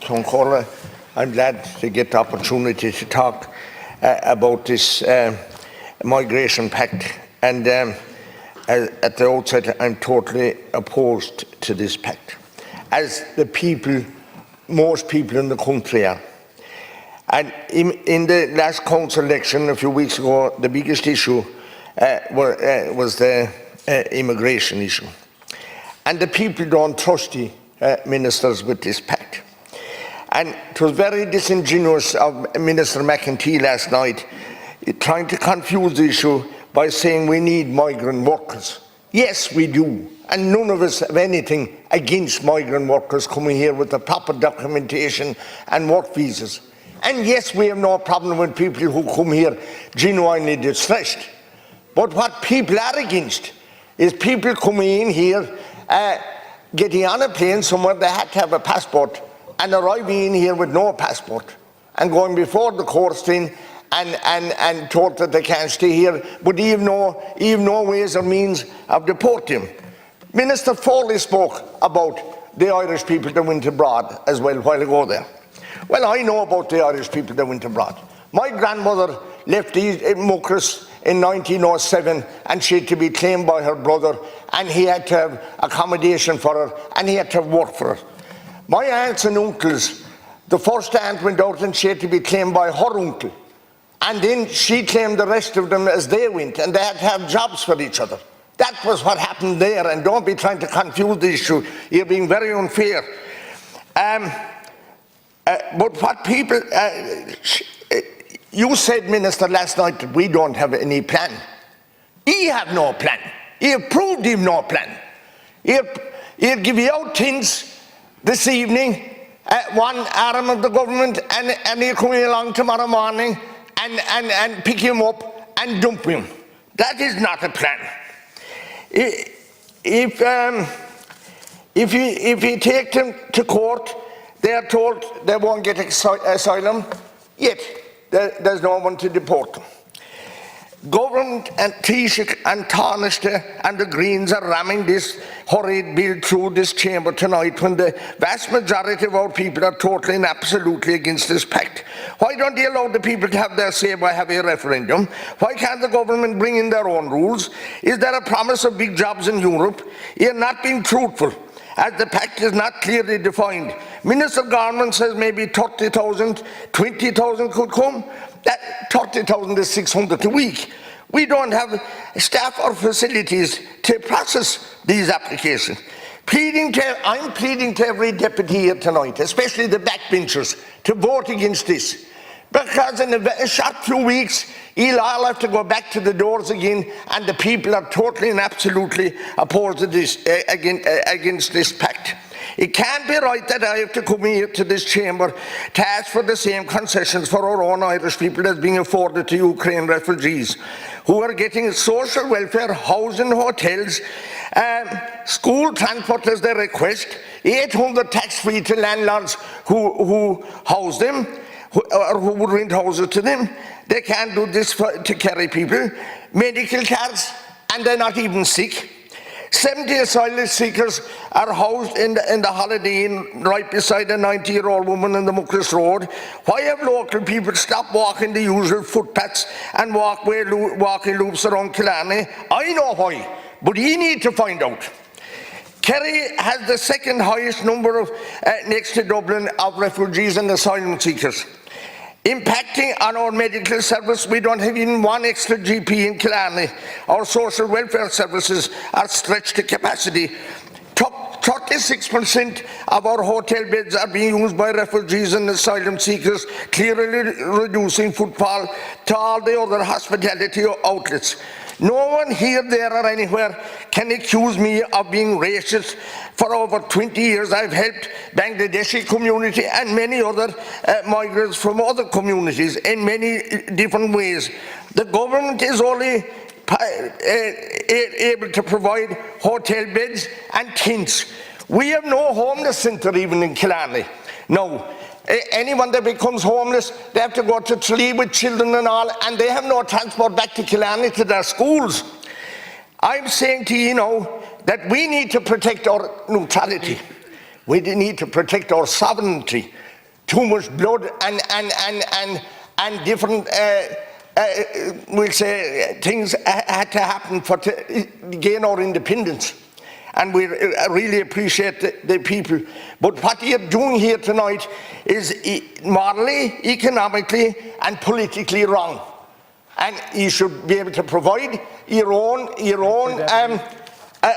Conchola. I'm glad to get the opportunity to talk about this Migration Pact. And at the outset, I'm totally opposed to this pact, as the people, most people in the country are. And in the last council election a few weeks ago, the biggest issue was the immigration issue. And the people don't trust the ministers with this pact. And it was very disingenuous of Minister McEntee last night trying to confuse the issue by saying we need migrant workers. Yes, we do. And none of us have anything against migrant workers coming here with the proper documentation and work visas. And yes, we have no problem with people who come here genuinely distressed. But what people are against is people coming in here, getting on a plane somewhere they had to have a passport, and arriving in here with no passport, and going before the courts then and told that they can't stay here, but even no ways or means of deporting them. Minister Foley spoke about the Irish people that went abroad as well while ago there. Well, I know about the Irish people that went abroad. My grandmother left Muckross in 1907, and she had to be claimed by her brother, and he had to have accommodation for her, and he had to have work for her. My aunts and uncles, the first aunt went out and she had to be claimed by her uncle, and then she claimed the rest of them as they went, and they had to have jobs for each other. That was what happened there, and don't be trying to confuse the issue. You're being very unfair. But what people, you said, Minister, last night that we don't have any plan. He have no plan. He proved him no plan. He'll give you out things this evening at one arm of the government, and he'll come along tomorrow morning and pick him up and dump him. That is not a plan. If you take them to court, they are told they won't get asylum, yet there's no one to deport them. Government and Taoiseach and Taoiseach and the Greens are ramming this hurried bill through this chamber tonight when the vast majority of our people are totally and absolutely against this pact. Why don't they allow the people to have their say by having a referendum? Why can't the government bring in their own rules? Is there a promise of big jobs in Europe? You're not being truthful, as the pact is not clearly defined. Minister Garment says maybe 30,000, 20,000 could come. That 30,000 is 600 a week. We don't have staff or facilities to process these applications. I'm pleading to every deputy here tonight, especially the backbenchers, to vote against this. Because in a short few weeks, he'll all have to go back to the doors again, and the people are totally and absolutely opposed to this, against this pact. It can't be right that I have to come here to this chamber to ask for the same concessions for our own Irish people as being afforded to Ukraine refugees, who are getting social welfare, housing, hotels, school transport as they request, 800 tax-free to landlords who house them, or who would rent houses to them. They can't do this to carry people. Medical cards, and they're not even sick. 70 asylum seekers are housed in the Holiday Inn right beside a 90-year-old woman in the Muckross Road. Why have local people stopped walking the usual footpaths and walking loops around Killarney? I know why, but you need to find out. Kerry has the second highest number of, next to Dublin, of refugees and asylum seekers. Impacting on our medical service, we don't have even one extra GP in Killarney. Our social welfare services are stretched to capacity. 36% of our hotel beds are being used by refugees and asylum seekers, clearly reducing footfall to all the other hospitality outlets. No one here, there or anywhere can accuse me of being racist. For over 20 years I've helped Bangladeshi community and many other migrants from other communities in many different ways. The government is only able to provide hotel beds and tents. We have no homeless centre even in Killarney. No. Anyone that becomes homeless, they have to go to Tralee with children and all, and they have no transport back to Killarney to their schools. I'm saying to you now that we need to protect our neutrality. We need to protect our sovereignty. too much blood and different, we'll say, things had to happen to gain our independence. And we really appreciate the people. But what you're doing here tonight is morally, economically, and politically wrong. And you should be able to provide your own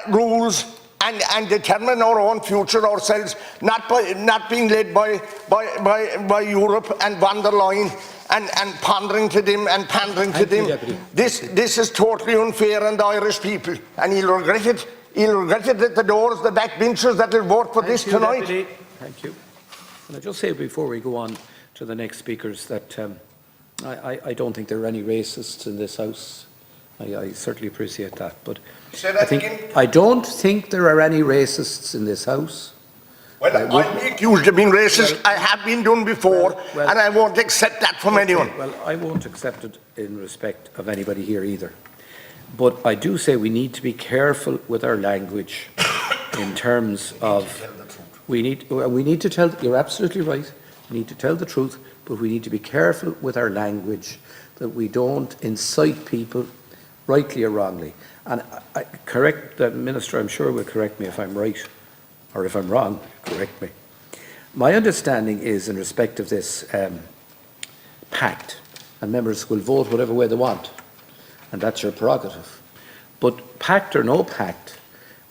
rules and determine our own future ourselves, not being led by Europe and von der Leyen and pandering to them and pandering to them. This is totally unfair on the Irish people, and he'll regret it. He'll regret it at the doors, the backbenchers that will vote for this tonight. Deputy. Thank you. Can I just say before we go on to the next speakers that I don't think there are any racists in this House. I certainly appreciate that, but I don't think there are any racists in this House. Well, I'm accused of being racist. I have been done before, and I won't accept that from anyone. Well, I won't accept it in respect of anybody here either. But I do say we need to be careful with our language in terms of we need to tell. You're absolutely right. We need to tell the truth, but we need to be careful with our language that we don't incite people, rightly or wrongly. And I correct the Minister. I'm sure will correct me if I'm right, or if I'm wrong. Correct me. My understanding is in respect of this pact, and members will vote whatever way they want. And that's your prerogative. But pact or no pact,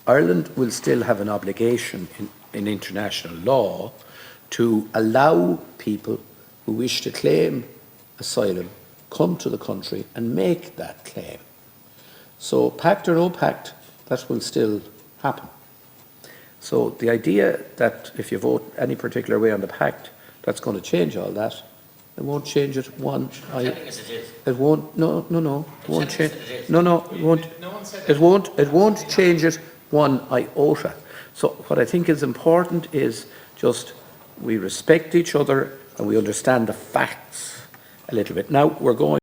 Ireland will still have an obligation in international law to allow people who wish to claim asylum come to the country and make that claim. So pact or no pact, that will still happen. So the idea that if you vote any particular way on the pact, that's going to change all that, it won't change it one. It won't. No. It won't change. No. It won't. It won't change it one iota. So what I think is important is just we respect each other and we understand the facts a little bit. Now we're going.